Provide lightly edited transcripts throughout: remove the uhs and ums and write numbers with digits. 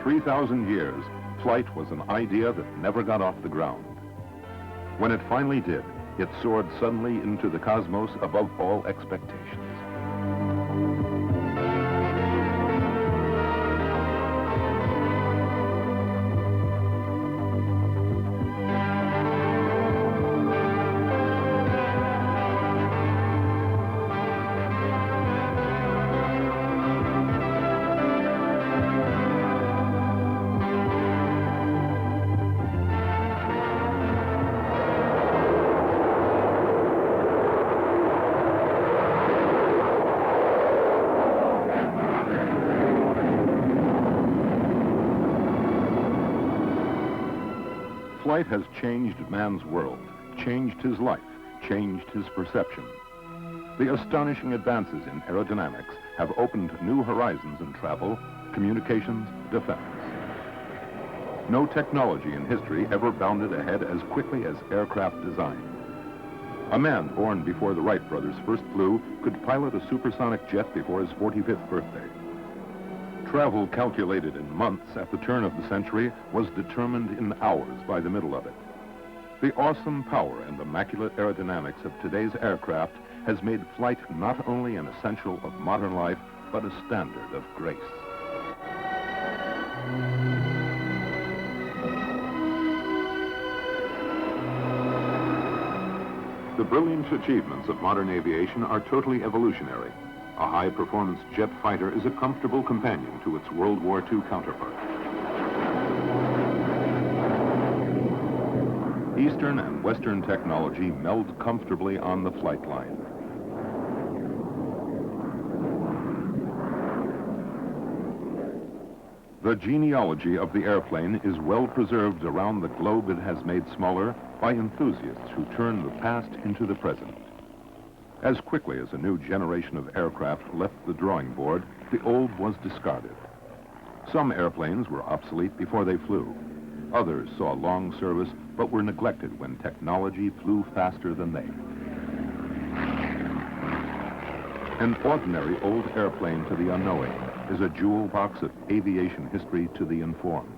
3,000 years, flight was an idea that never got off the ground. When it finally did, it soared suddenly into the cosmos above all expectations. Flight has changed man's world, changed his life, changed his perception. The astonishing advances in aerodynamics have opened new horizons in travel, communications, defense. No technology in history ever bounded ahead as quickly as aircraft design. A man born before the Wright brothers first flew could pilot a supersonic jet before his 45th birthday. Travel calculated in months at the turn of the century was determined in hours by the middle of it. The awesome power and immaculate aerodynamics of today's aircraft has made flight not only an essential of modern life, but a standard of grace. The brilliant achievements of modern aviation are totally evolutionary. A high-performance jet fighter is a comfortable companion to its World War II counterpart. Eastern and Western technology meld comfortably on the flight line. The genealogy of the airplane is well preserved around the globe it has made smaller by enthusiasts who turn the past into the present. As quickly as a new generation of aircraft left the drawing board, the old was discarded. Some airplanes were obsolete before they flew. Others saw long service, but were neglected when technology flew faster than they. An ordinary old airplane to the unknowing is a jewel box of aviation history to the informed.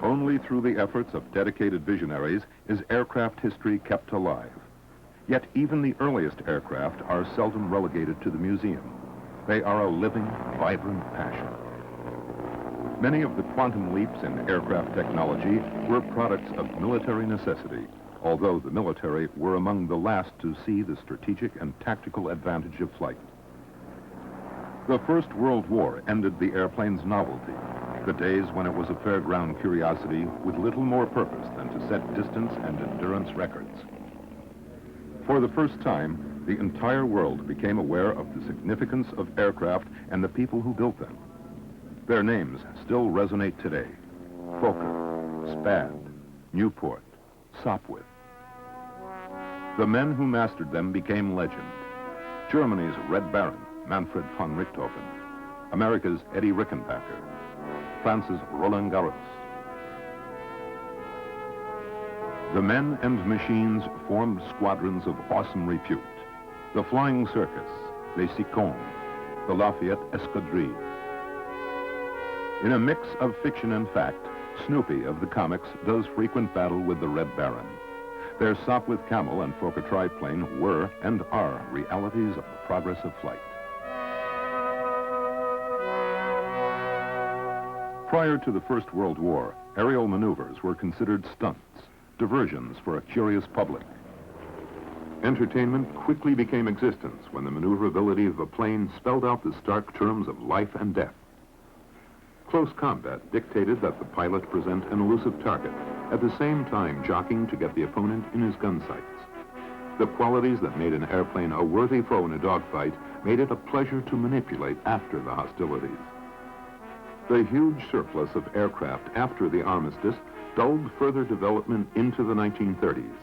Only through the efforts of dedicated visionaries is aircraft history kept alive. Yet even the earliest aircraft are seldom relegated to the museum. They are a living, vibrant passion. Many of the quantum leaps in aircraft technology were products of military necessity, although the military were among the last to see the strategic and tactical advantage of flight. The First World War ended the airplane's novelty, the days when it was a fairground curiosity with little more purpose than to set distance and endurance records. For the first time, the entire world became aware of the significance of aircraft and the people who built them. Their names still resonate today: Fokker, Spad, Newport, Sopwith. The men who mastered them became legend. Germany's Red Baron, Manfred von Richthofen; America's Eddie Rickenbacker; France's Roland Garros. The men and machines formed squadrons of awesome repute: the Flying Circus, les Sicons, the Lafayette Escadrille. In a mix of fiction and fact, Snoopy of the comics does frequent battle with the Red Baron. Their Sopwith Camel and Fokker triplane were and are realities of the progress of flight. Prior to the First World War, aerial maneuvers were considered stunts, diversions for a curious public. Entertainment quickly became existence when the maneuverability of a plane spelled out the stark terms of life and death. Close combat dictated that the pilot present an elusive target, at the same time jockeying to get the opponent in his gun sights. The qualities that made an airplane a worthy foe in a dogfight made it a pleasure to manipulate after the hostilities. The huge surplus of aircraft after the armistice dulled further development into the 1930s.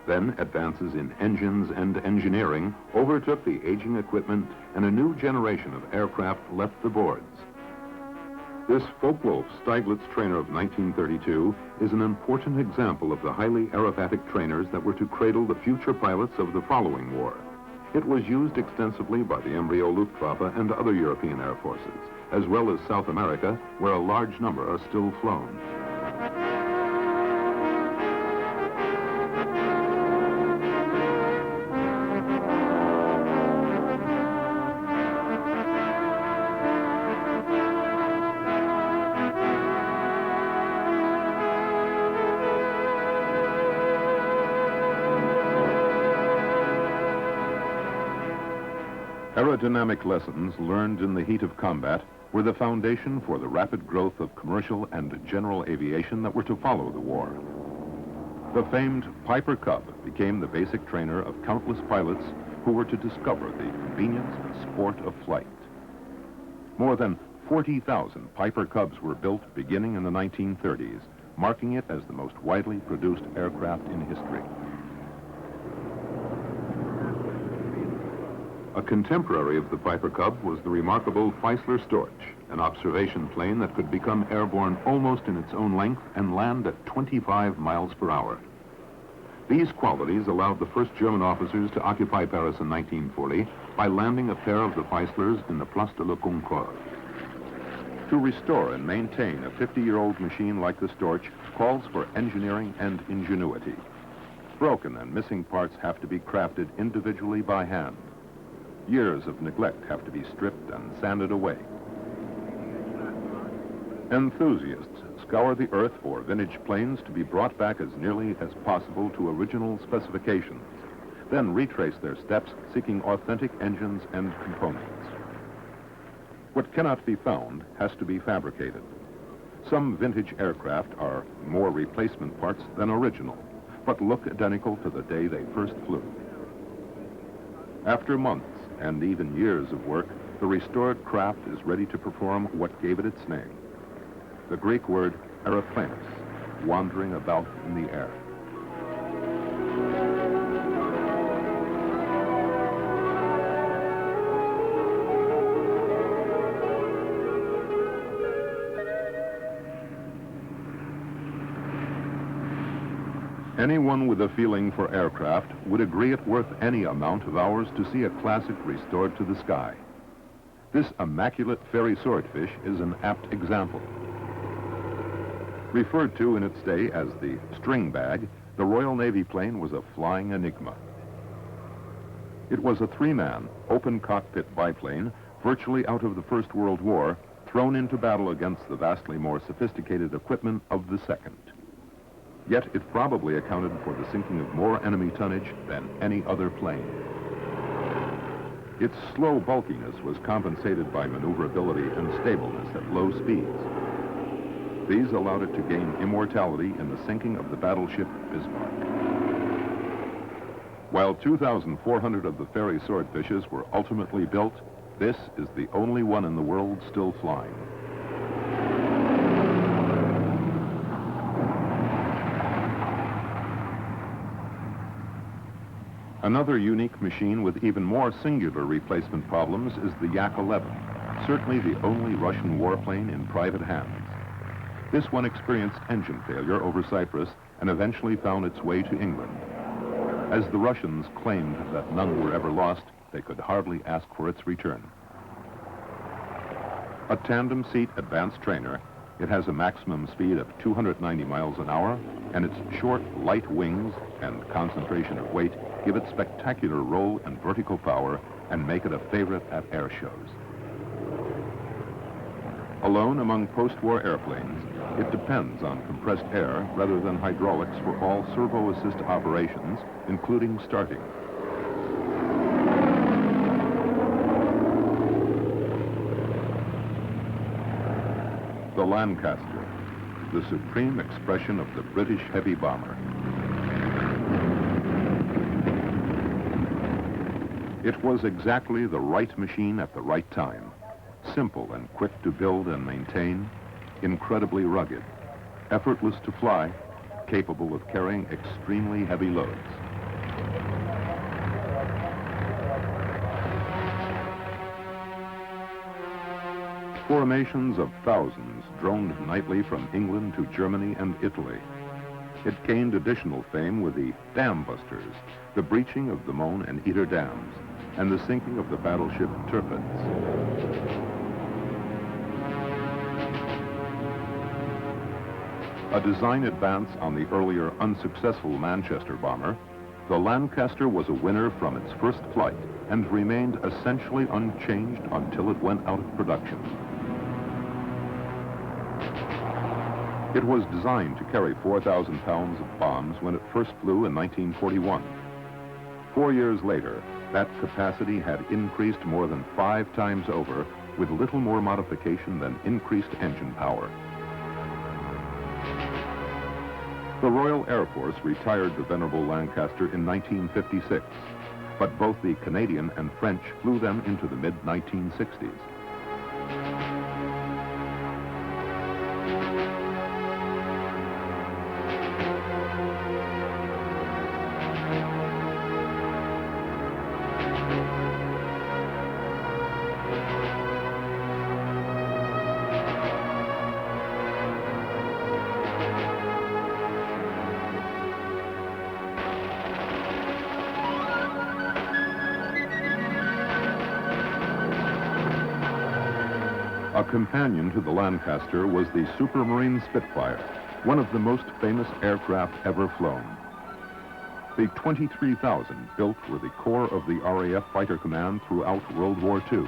Then advances in engines and engineering overtook the aging equipment, and a new generation of aircraft left the boards. This Focke-Wulf Steiglitz trainer of 1932 is an important example of the highly aerobatic trainers that were to cradle the future pilots of the following war. It was used extensively by the embryo Luftwaffe and other European air forces, as well as South America, where a large number are still flown. Aerodynamic lessons learned in the heat of combat were the foundation for the rapid growth of commercial and general aviation that were to follow the war. The famed Piper Cub became the basic trainer of countless pilots who were to discover the convenience and sport of flight. More than 40,000 Piper Cubs were built beginning in the 1930s, marking it as the most widely produced aircraft in history. A contemporary of the Piper Cub was the remarkable Feisler Storch, an observation plane that could become airborne almost in its own length and land at 25 miles per hour. These qualities allowed the first German officers to occupy Paris in 1940 by landing a pair of the Feislers in the Place de la Concorde. To restore and maintain a 50-year-old machine like the Storch calls for engineering and ingenuity. Broken and missing parts have to be crafted individually by hand. Years of neglect have to be stripped and sanded away. Enthusiasts scour the earth for vintage planes to be brought back as nearly as possible to original specifications, then retrace their steps seeking authentic engines and components. What cannot be found has to be fabricated. Some vintage aircraft are more replacement parts than original, but look identical to the day they first flew. After months and even years of work, the restored craft is ready to perform what gave it its name. The Greek word aeroplanos, wandering about in the air. Anyone with a feeling for aircraft would agree it worth any amount of hours to see a classic restored to the sky. This immaculate Fairey Swordfish is an apt example. Referred to in its day as the string bag, the Royal Navy plane was a flying enigma. It was a three-man, open cockpit biplane, virtually out of the First World War, thrown into battle against the vastly more sophisticated equipment of the Second. Yet it probably accounted for the sinking of more enemy tonnage than any other plane. Its slow bulkiness was compensated by maneuverability and stableness at low speeds. These allowed it to gain immortality in the sinking of the battleship Bismarck. While 2,400 of the Fairey Swordfishes were ultimately built, this is the only one in the world still flying. Another unique machine with even more singular replacement problems is the Yak-11, certainly the only Russian warplane in private hands. This one experienced engine failure over Cyprus and eventually found its way to England. As the Russians claimed that none were ever lost, they could hardly ask for its return. A tandem seat advanced trainer, it has a maximum speed of 290 miles an hour, and its short, light wings and concentration of weight give it spectacular roll and vertical power and make it a favorite at air shows. Alone among post-war airplanes, it depends on compressed air rather than hydraulics for all servo-assist operations, including starting. The Lancaster, the supreme expression of the British heavy bomber. It was exactly the right machine at the right time. Simple and quick to build and maintain, incredibly rugged, effortless to fly, capable of carrying extremely heavy loads. Formations of thousands droned nightly from England to Germany and Italy. It gained additional fame with the dam busters, the breaching of the Möhne and Eder dams, and the sinking of the battleship Tirpitz. A design advance on the earlier unsuccessful Manchester bomber, the Lancaster was a winner from its first flight and remained essentially unchanged until it went out of production. It was designed to carry 4,000 pounds of bombs when it first flew in 1941. 4 years later, that capacity had increased more than 5 times over, with little more modification than increased engine power. The Royal Air Force retired the venerable Lancaster in 1956, but both the Canadian and French flew them into the mid-1960s. A companion to the Lancaster was the Supermarine Spitfire, one of the most famous aircraft ever flown. The 23,000 built were the core of the RAF Fighter Command throughout World War II.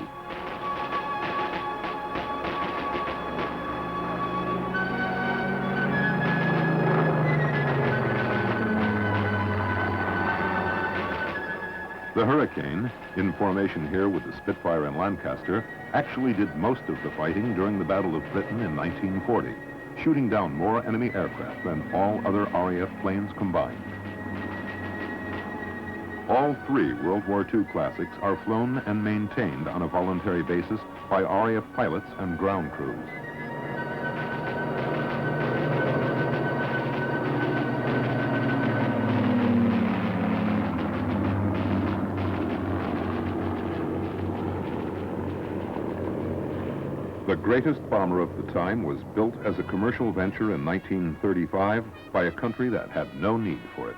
The Hurricane, in formation here with the Spitfire and Lancaster, actually did most of the fighting during the Battle of Britain in 1940, shooting down more enemy aircraft than all other RAF planes combined. All 3 World War II classics are flown and maintained on a voluntary basis by RAF pilots and ground crews. The greatest bomber of the time was built as a commercial venture in 1935 by a country that had no need for it.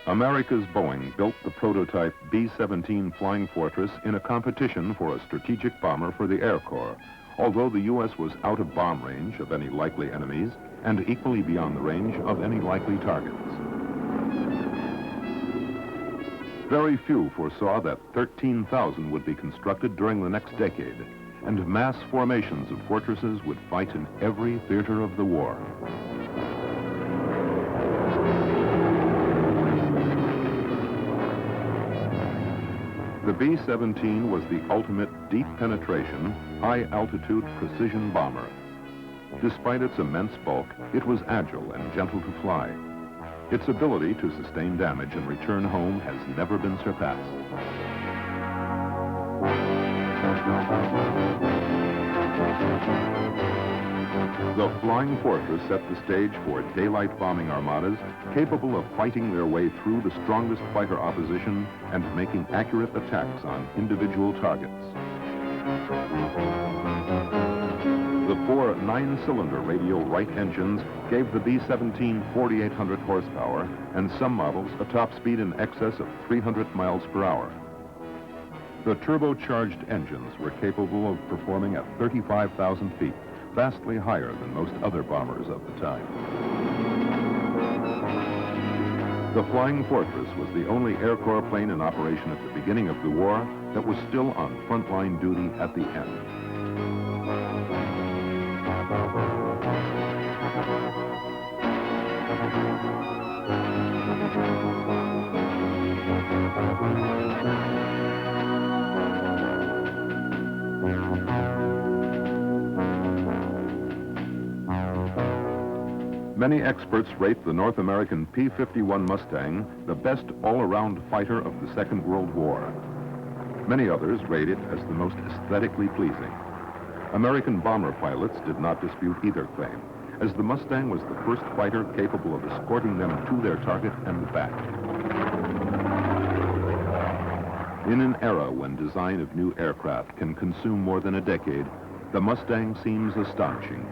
America's Boeing built the prototype B-17 Flying Fortress in a competition for a strategic bomber for the Air Corps, although the U.S. was out of bomb range of any likely enemies and equally beyond the range of any likely targets. Very few foresaw that 13,000 would be constructed during the next decade, and mass formations of fortresses would fight in every theater of the war. The B-17 was the ultimate deep penetration, high-altitude precision bomber. Despite its immense bulk, it was agile and gentle to fly. Its ability to sustain damage and return home has never been surpassed. The Flying Fortress set the stage for daylight bombing armadas capable of fighting their way through the strongest fighter opposition and making accurate attacks on individual targets. The 4 9-cylinder radial Wright engines gave the B-17 4,800 horsepower and some models a top speed in excess of 300 miles per hour. The turbocharged engines were capable of performing at 35,000 feet, vastly higher than most other bombers of the time. The Flying Fortress was the only Air Corps plane in operation at the beginning of the war that was still on frontline duty at the end. Many experts rate the North American P-51 Mustang the best all-around fighter of the Second World War. Many others rate it as the most aesthetically pleasing. American bomber pilots did not dispute either claim, as the Mustang was the first fighter capable of escorting them to their target and back. In an era when design of new aircraft can consume more than a decade, the Mustang seems astonishing.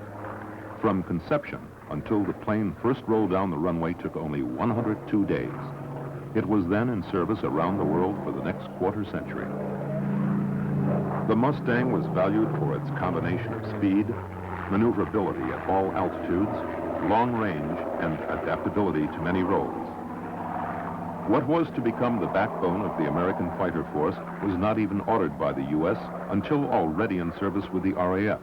From conception, until the plane first rolled down the runway took only 102 days. It was then in service around the world for the next quarter century. The Mustang was valued for its combination of speed, maneuverability at all altitudes, long range, and adaptability to many roles. What was to become the backbone of the American fighter force was not even ordered by the U.S. until already in service with the RAF.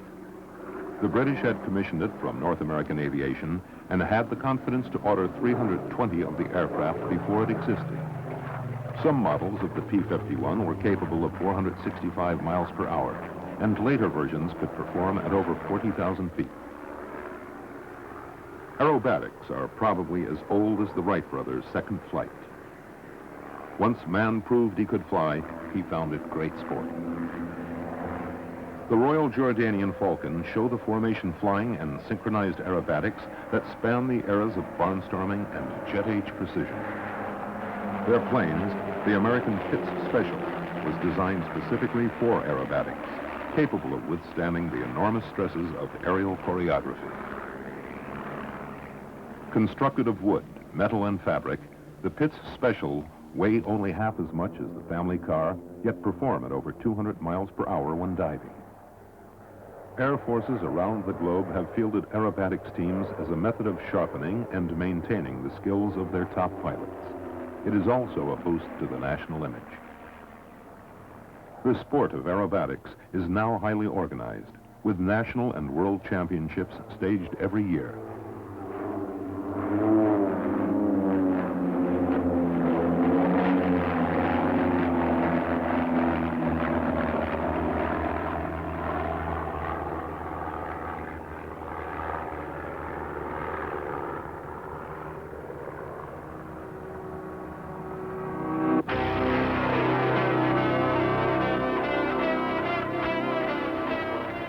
The British had commissioned it from North American Aviation and had the confidence to order 320 of the aircraft before it existed. Some models of the P-51 were capable of 465 miles per hour, and later versions could perform at over 40,000 feet. Aerobatics are probably as old as the Wright brothers' second flight. Once man proved he could fly, he found it great sport. The Royal Jordanian Falcon show the formation flying and synchronized aerobatics that span the eras of barnstorming and jet-age precision. Their planes, the American Pitts Special, was designed specifically for aerobatics, capable of withstanding the enormous stresses of aerial choreography. Constructed of wood, metal, and fabric, the Pitts Special weigh only half as much as the family car, yet perform at over 200 miles per hour when diving. Air forces around the globe have fielded aerobatics teams as a method of sharpening and maintaining the skills of their top pilots. It is also a boost to the national image. The sport of aerobatics is now highly organized, with national and world championships staged every year.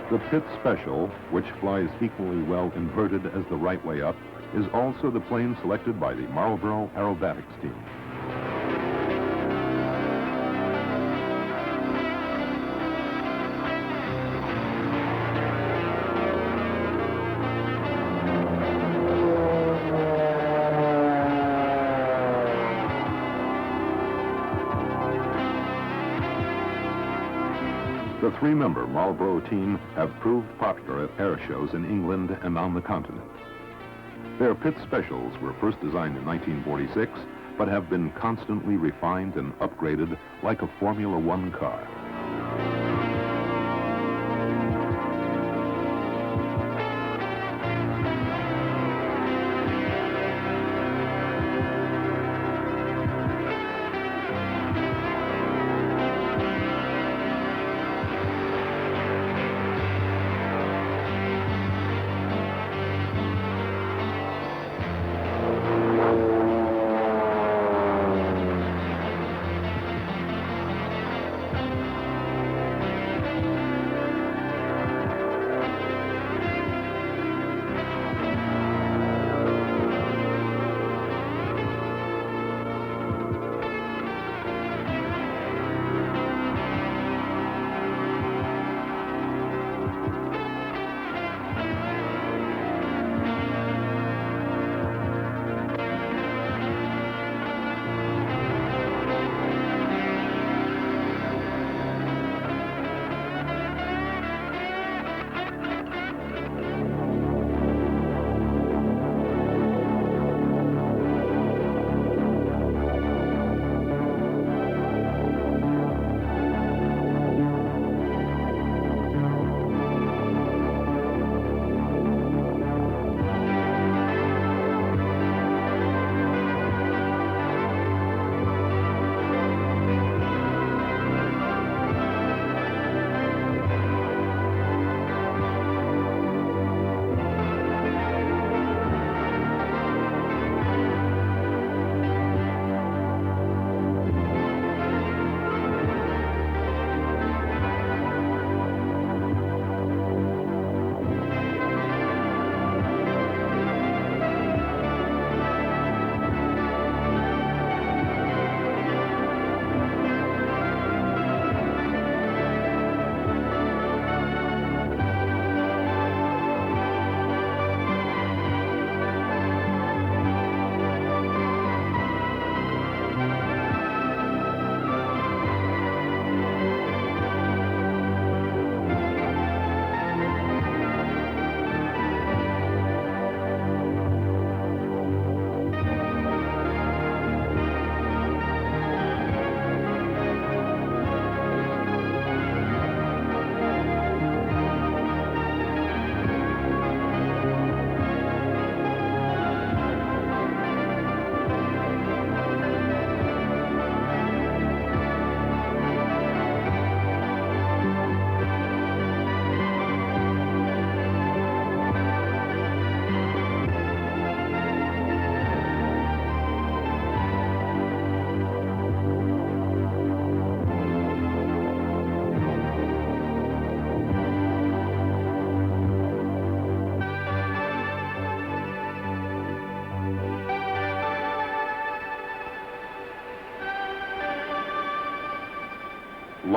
The Pitts Special, which flies equally well inverted as the right way up, is also the plane selected by the Marlboro Aerobatics team. The three-member Marlboro team have proved popular at air shows in England and on the continent. Their Pitts Specials were first designed in 1946, but have been constantly refined and upgraded like a Formula One car.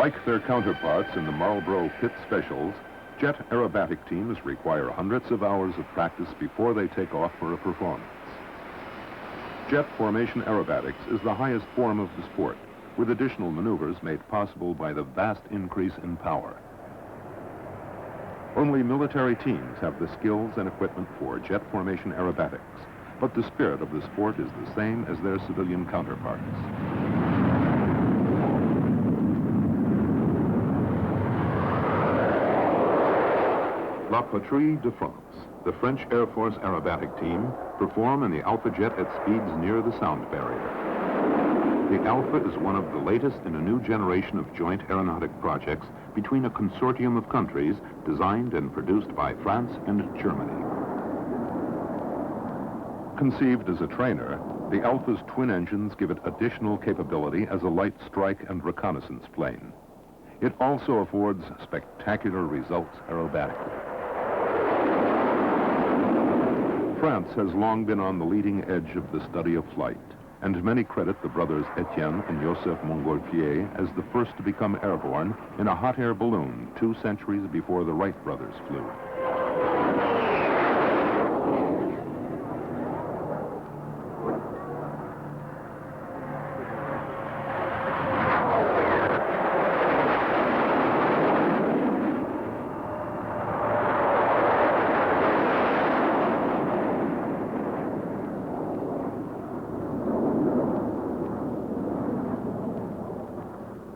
Like their counterparts in the Marlboro Pit Specials, jet aerobatic teams require hundreds of hours of practice before they take off for a performance. Jet formation aerobatics is the highest form of the sport, with additional maneuvers made possible by the vast increase in power. Only military teams have the skills and equipment for jet formation aerobatics, but the spirit of the sport is the same as their civilian counterparts. La Patrie de France, the French Air Force aerobatic team, perform in the Alpha Jet at speeds near the sound barrier. The Alpha is one of the latest in a new generation of joint aeronautic projects between a consortium of countries designed and produced by France and Germany. Conceived as a trainer, the Alpha's twin engines give it additional capability as a light strike and reconnaissance plane. It also affords spectacular results aerobatically. France has long been on the leading edge of the study of flight, and many credit the brothers Etienne and Joseph Montgolfier as the first to become airborne in a hot air balloon 2 centuries before the Wright brothers flew.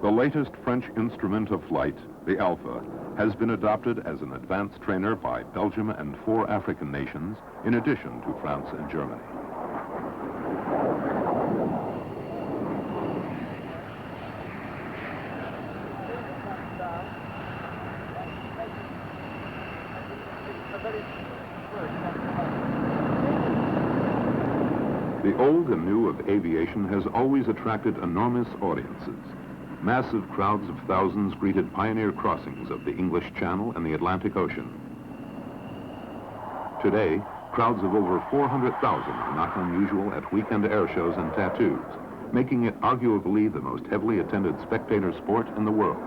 The latest French instrument of flight, the Alpha, has been adopted as an advanced trainer by Belgium and 4 African nations, in addition to France and Germany. The old and new of aviation has always attracted enormous audiences. Massive crowds of thousands greeted pioneer crossings of the English Channel and the Atlantic Ocean. Today, crowds of over 400,000 are not unusual at weekend air shows and tattoos, making it arguably the most heavily attended spectator sport in the world.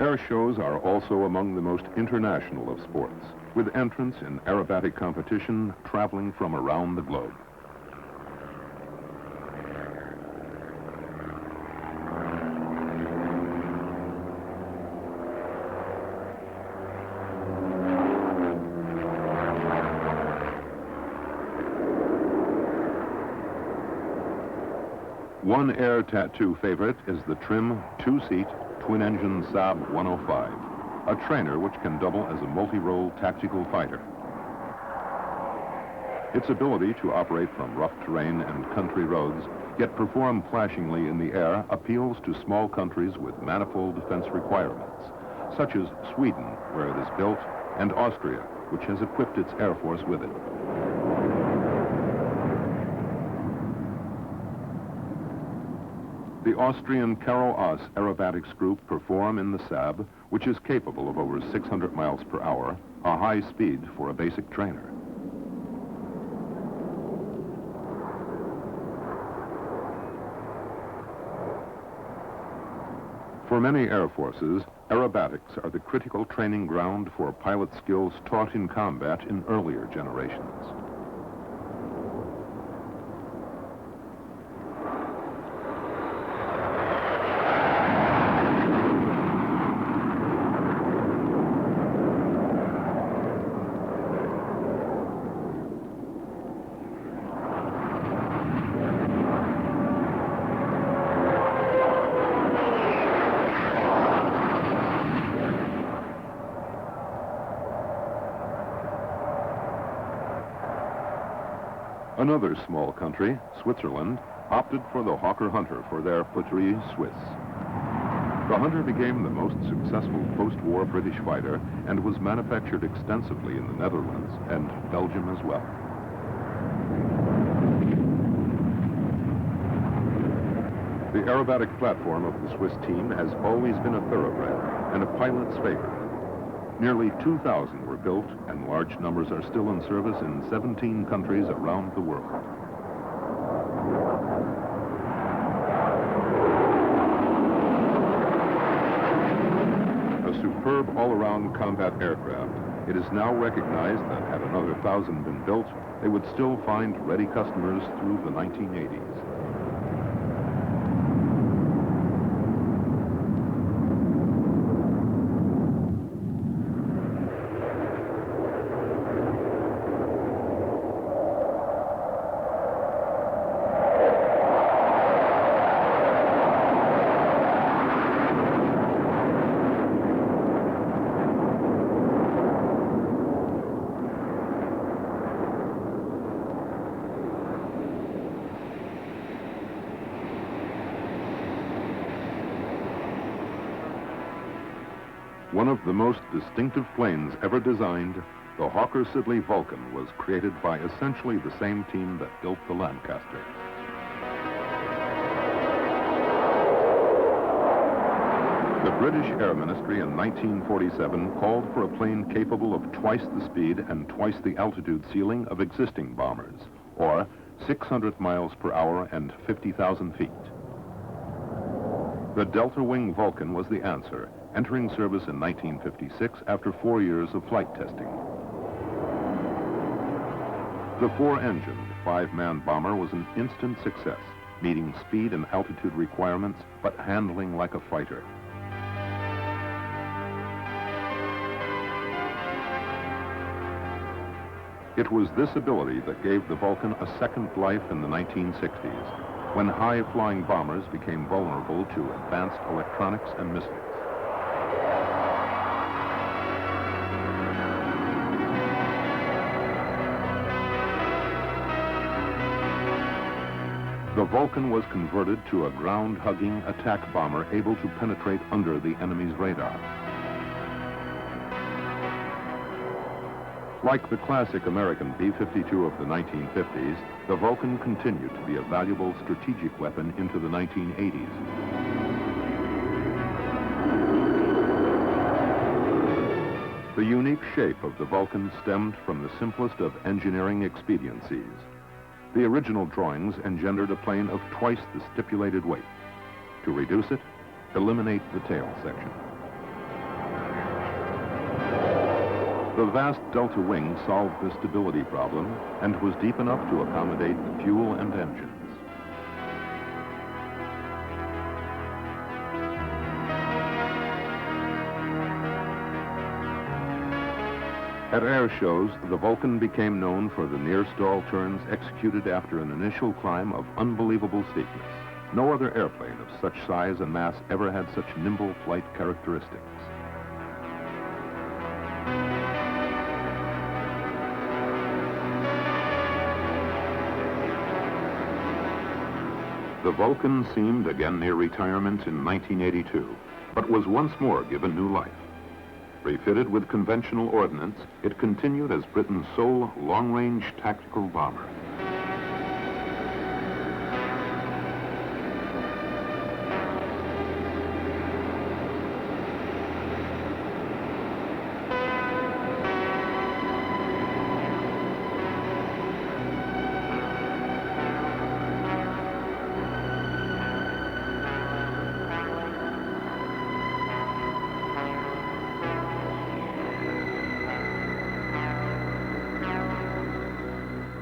Air shows are also among the most international of sports, with entrants in aerobatic competition traveling from around the globe. One air tattoo favorite is the trim 2-seat twin-engine Saab 105, a trainer which can double as a multi-role tactical fighter. Its ability to operate from rough terrain and country roads, yet perform flashingly in the air, appeals to small countries with manifold defense requirements, such as Sweden, where it is built, and Austria, which has equipped its Air Force with it. The Austrian Karo Oss Aerobatics Group perform in the Saab, which is capable of over 600 miles per hour, a high speed for a basic trainer. For many air forces, aerobatics are the critical training ground for pilot skills taught in combat in earlier generations. Another small country, Switzerland, opted for the Hawker Hunter for their Patrie Suisse. The Hunter became the most successful post-war British fighter and was manufactured extensively in the Netherlands and Belgium as well. The aerobatic platform of the Swiss team has always been a thoroughbred and a pilot's favorite. Nearly 2,000 were built, and large numbers are still in service in 17 countries around the world. A superb all-around combat aircraft, it is now recognized that had another 1,000 been built, they would still find ready customers through the 1980s. One of the most distinctive planes ever designed, the Hawker Siddeley Vulcan was created by essentially the same team that built the Lancaster. The British Air Ministry in 1947 called for a plane capable of twice the speed and twice the altitude ceiling of existing bombers, or 600 miles per hour and 50,000 feet. The Delta Wing Vulcan was the answer, entering service in 1956 after 4 years of flight testing. The four-engined, five-man bomber was an instant success, meeting speed and altitude requirements, but handling like a fighter. It was this ability that gave the Vulcan a second life in the 1960s, when high-flying bombers became vulnerable to advanced electronics and missiles. The Vulcan was converted to a ground-hugging attack bomber able to penetrate under the enemy's radar. Like the classic American B-52 of the 1950s, the Vulcan continued to be a valuable strategic weapon into the 1980s. The unique shape of the Vulcan stemmed from the simplest of engineering expediencies. The original drawings engendered a plane of twice the stipulated weight. To reduce it, eliminate the tail section. The vast Delta Wing solved the stability problem and was deep enough to accommodate the fuel and engines. At air shows, the Vulcan became known for the near-stall turns executed after an initial climb of unbelievable steepness. No other airplane of such size and mass ever had such nimble flight characteristics. The Vulcan seemed again near retirement in 1982, but was once more given new life. Refitted with conventional ordnance, it continued as Britain's sole long-range tactical bomber.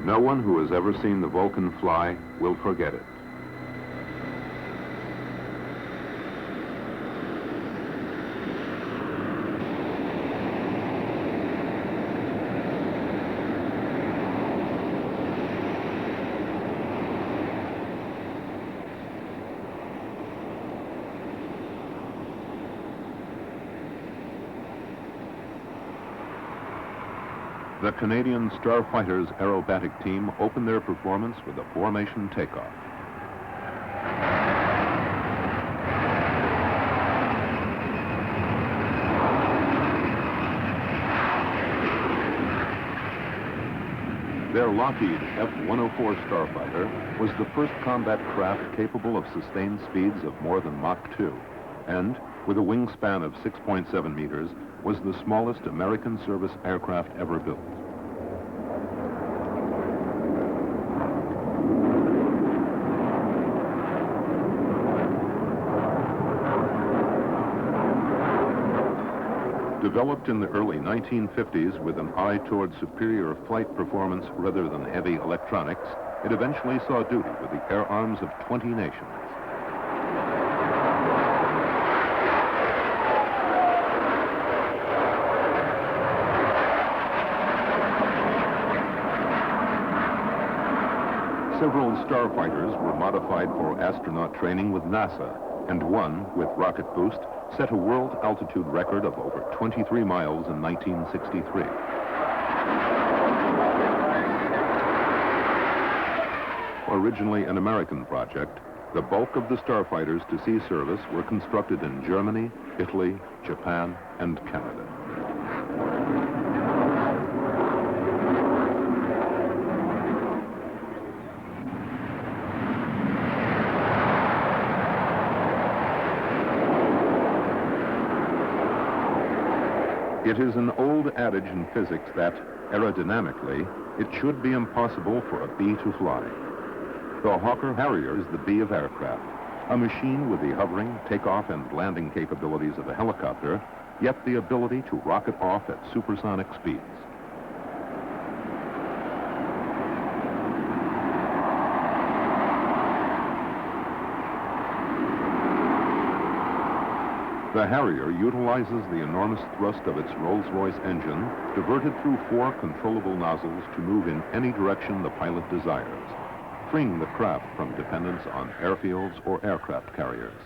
No one who has ever seen the Vulcan fly will forget it. The Canadian Starfighters aerobatic team opened their performance with a formation takeoff. Their Lockheed F-104 Starfighter was the first combat craft capable of sustained speeds of more than Mach 2, and with a wingspan of 6.7 meters, was the smallest American service aircraft ever built. Developed in the early 1950s with an eye toward superior flight performance rather than heavy electronics, it eventually saw duty with the air arms of 20 nations. Several starfighters were modified for astronaut training with NASA, and one, with rocket boost, set a world altitude record of over 23 miles in 1963. Originally an American project, the bulk of the starfighters to sea service were constructed in Germany, Italy, Japan, and Canada. It is an old adage in physics that, aerodynamically, it should be impossible for a bee to fly. The Hawker Harrier is the bee of aircraft, a machine with the hovering, takeoff, and landing capabilities of a helicopter, yet the ability to rocket off at supersonic speeds. The Harrier utilizes the enormous thrust of its Rolls-Royce engine, diverted through 4 controllable nozzles to move in any direction the pilot desires, freeing the craft from dependence on airfields or aircraft carriers.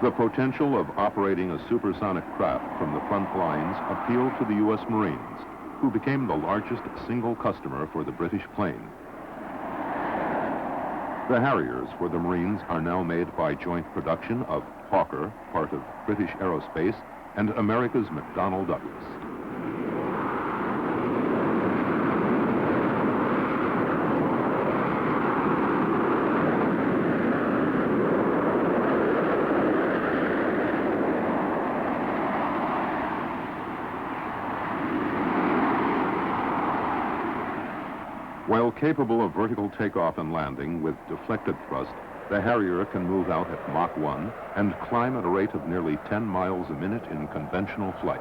The potential of operating a supersonic craft from the front lines appealed to the U.S. Marines, who became the largest single customer for the British plane. The Harriers for the Marines are now made by joint production of Hawker, part of British Aerospace, and America's McDonnell Douglas. While capable of vertical takeoff and landing with deflected thrust, the Harrier can move out at Mach 1 and climb at a rate of nearly 10 miles a minute in conventional flight.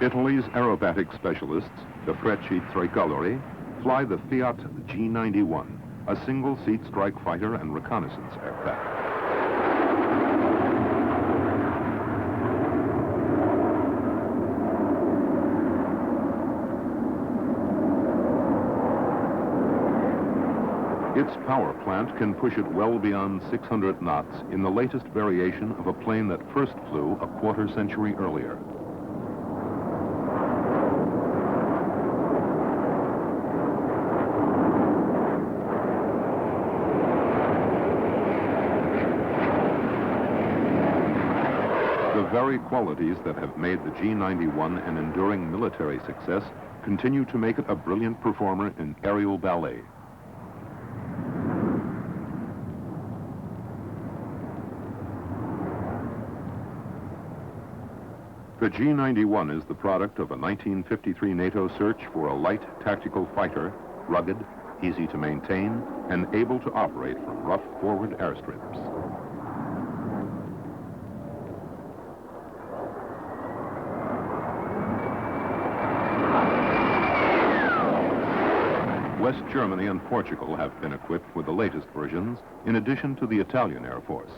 Italy's aerobatic specialists, the Frecce Tricolori, fly the Fiat G91, a single-seat strike fighter and reconnaissance aircraft. Its power plant can push it well beyond 600 knots in the latest variation of a plane that first flew a quarter century earlier. The very qualities that have made the G91 an enduring military success continue to make it a brilliant performer in aerial ballet. The G91 is the product of a 1953 NATO search for a light tactical fighter, rugged, easy to maintain, and able to operate from rough forward airstrips. West Germany and Portugal have been equipped with the latest versions, in addition to the Italian Air Force.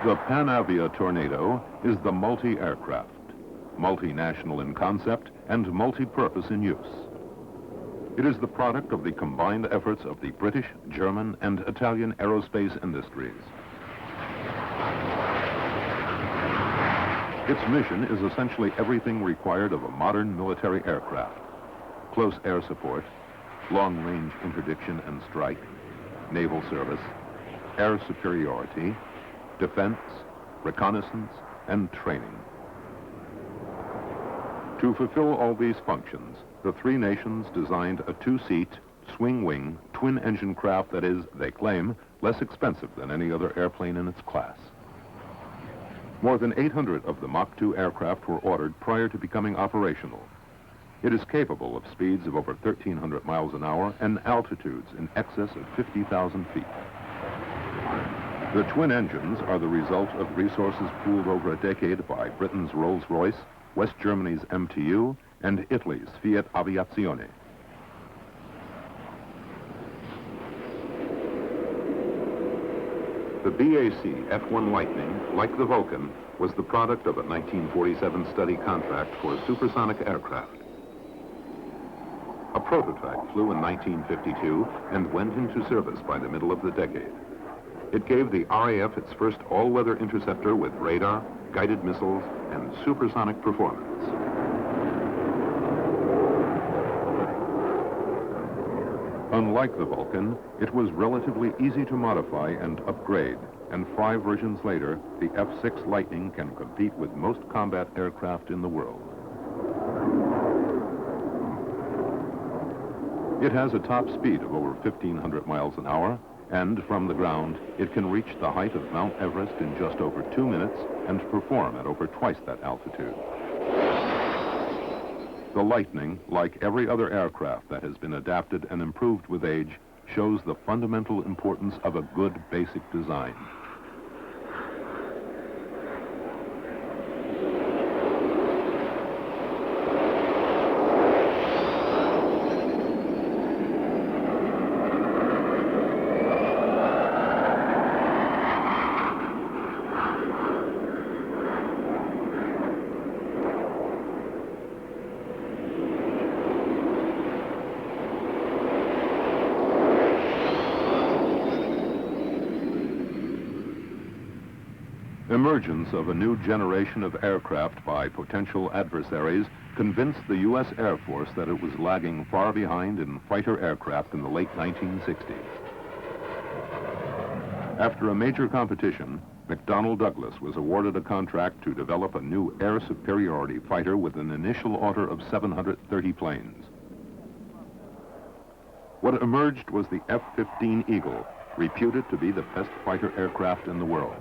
The Panavia Tornado is the multi-aircraft, multinational in concept and multi-purpose in use. It is the product of the combined efforts of the British, German, and Italian aerospace industries. Its mission is essentially everything required of a modern military aircraft: close air support, long-range interdiction and strike, naval service, air superiority, defense, reconnaissance, and training. To fulfill all these functions, the three nations designed a two-seat, swing-wing, twin-engine craft that is, they claim, less expensive than any other airplane in its class. More than 800 of the Mach 2 aircraft were ordered prior to becoming operational. It is capable of speeds of over 1,300 miles an hour and altitudes in excess of 50,000 feet. The twin engines are the result of resources pooled over a decade by Britain's Rolls-Royce, West Germany's MTU, and Italy's Fiat Aviazione. The BAC F-1 Lightning, like the Vulcan, was the product of a 1947 study contract for a supersonic aircraft. A prototype flew in 1952 and went into service by the middle of the decade. It gave the RAF its first all-weather interceptor with radar, guided missiles, and supersonic performance. Unlike the Vulcan, it was relatively easy to modify and upgrade, and 5 versions later, the F-6 Lightning can compete with most combat aircraft in the world. It has a top speed of over 1,500 miles an hour, and from the ground, it can reach the height of Mount Everest in just over 2 minutes and perform at over twice that altitude. The Lightning, like every other aircraft that has been adapted and improved with age, shows the fundamental importance of a good basic design. Emergence of a new generation of aircraft by potential adversaries convinced the U.S. Air Force that it was lagging far behind in fighter aircraft in the late 1960s. After a major competition, McDonnell Douglas was awarded a contract to develop a new air superiority fighter with an initial order of 730 planes. What emerged was the F-15 Eagle, reputed to be the best fighter aircraft in the world.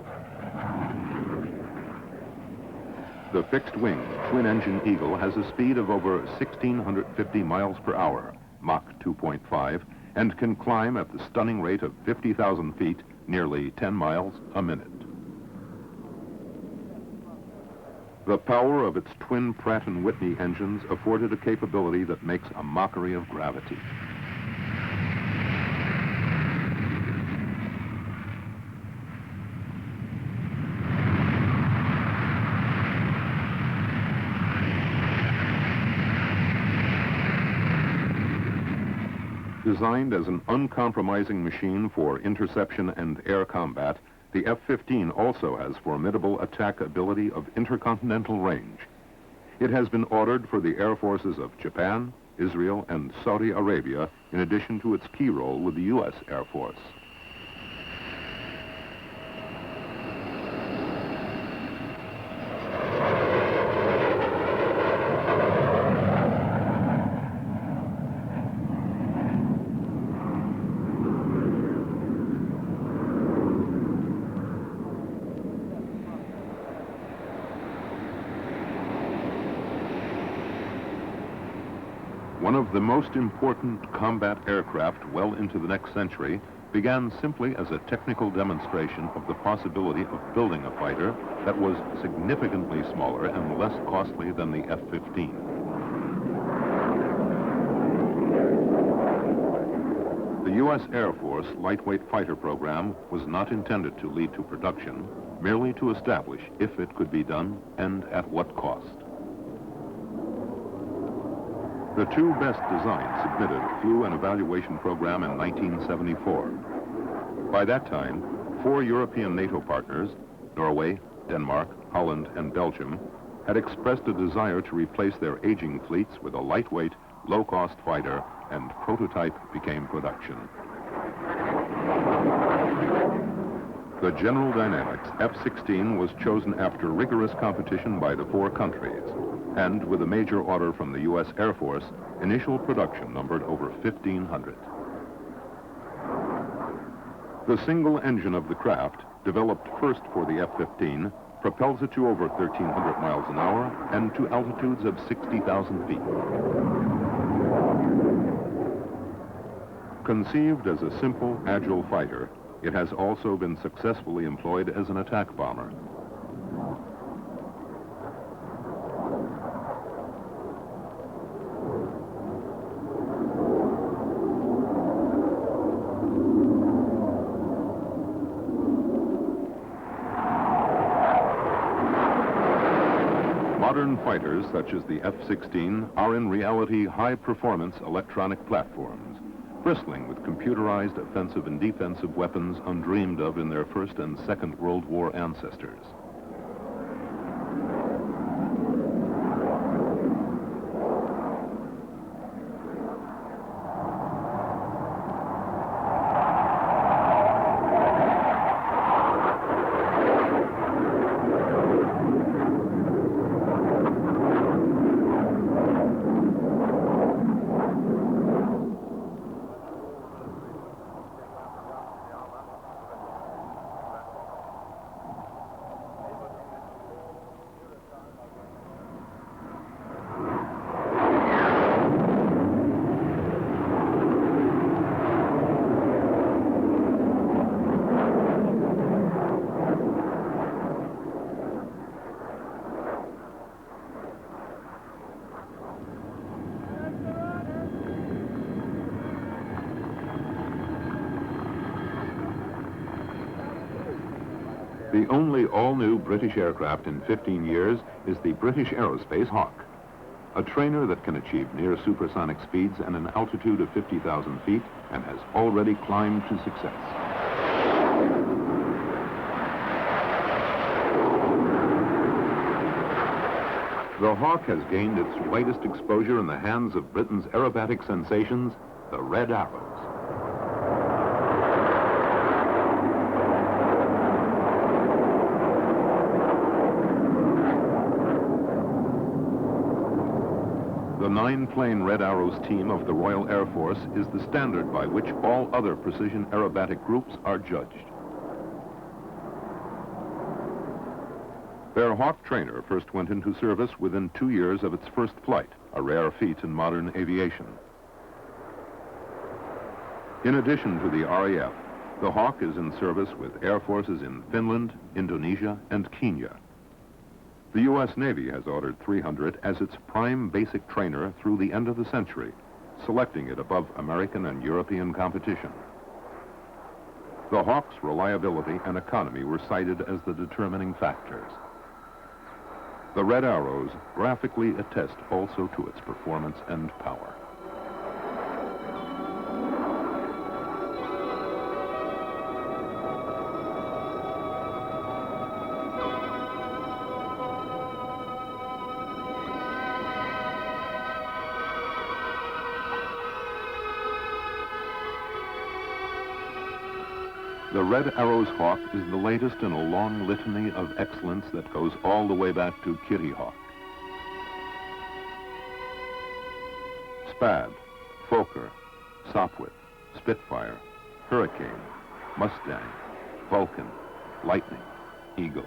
The fixed-wing, twin-engine Eagle has a speed of over 1,650 miles per hour, Mach 2.5, and can climb at the stunning rate of 50,000 feet, nearly 10 miles a minute. The power of its twin Pratt & Whitney engines afforded a capability that makes a mockery of gravity. Designed as an uncompromising machine for interception and air combat, the F-15 also has formidable attack ability of intercontinental range. It has been ordered for the air forces of Japan, Israel, and Saudi Arabia, in addition to its key role with the U.S. Air Force. One of the most important combat aircraft well into the next century began simply as a technical demonstration of the possibility of building a fighter that was significantly smaller and less costly than the F-15. The U.S. Air Force lightweight fighter program was not intended to lead to production. merely to establish if it could be done and at what cost. The two best designs submitted flew an evaluation program in 1974. By that time, 4 European NATO partners, Norway, Denmark, Holland, and Belgium, had expressed a desire to replace their aging fleets with a lightweight, low-cost fighter, and prototype became production. The General Dynamics F-16 was chosen after rigorous competition by the 4 countries, and with a major order from the U.S. Air Force, initial production numbered over 1,500. The single engine of the craft, developed first for the F-15, propels it to over 1,300 miles an hour and to altitudes of 60,000 feet. Conceived as a simple, agile fighter, it has also been successfully employed as an attack bomber. Modern fighters, such as the F-16, are in reality high-performance electronic platforms, bristling with computerized offensive and defensive weapons undreamed of in their First and Second World War ancestors. The only all-new British aircraft in 15 years is the British Aerospace Hawk, a trainer that can achieve near supersonic speeds and an altitude of 50,000 feet and has already climbed to success. The Hawk has gained its widest exposure in the hands of Britain's aerobatic sensations, the Red Arrows. The 9-plane Red Arrows team of the Royal Air Force is the standard by which all other precision aerobatic groups are judged. Their Hawk trainer first went into service within 2 years of its first flight, a rare feat in modern aviation. In addition to the RAF, the Hawk is in service with air forces in Finland, Indonesia, and Kenya. The U.S. Navy has ordered 300 as its prime basic trainer through the end of the century, selecting it above American and European competition. The Hawk's reliability and economy were cited as the determining factors. The Red Arrows graphically attest also to its performance and power. The Red Arrows Hawk is the latest in a long litany of excellence that goes all the way back to Kitty Hawk. Spad, Fokker, Sopwith, Spitfire, Hurricane, Mustang, Vulcan, Lightning, Eagle.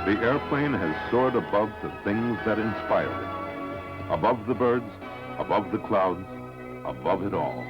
The airplane has soared above the things that inspired it. Above the birds, above the clouds, above it all.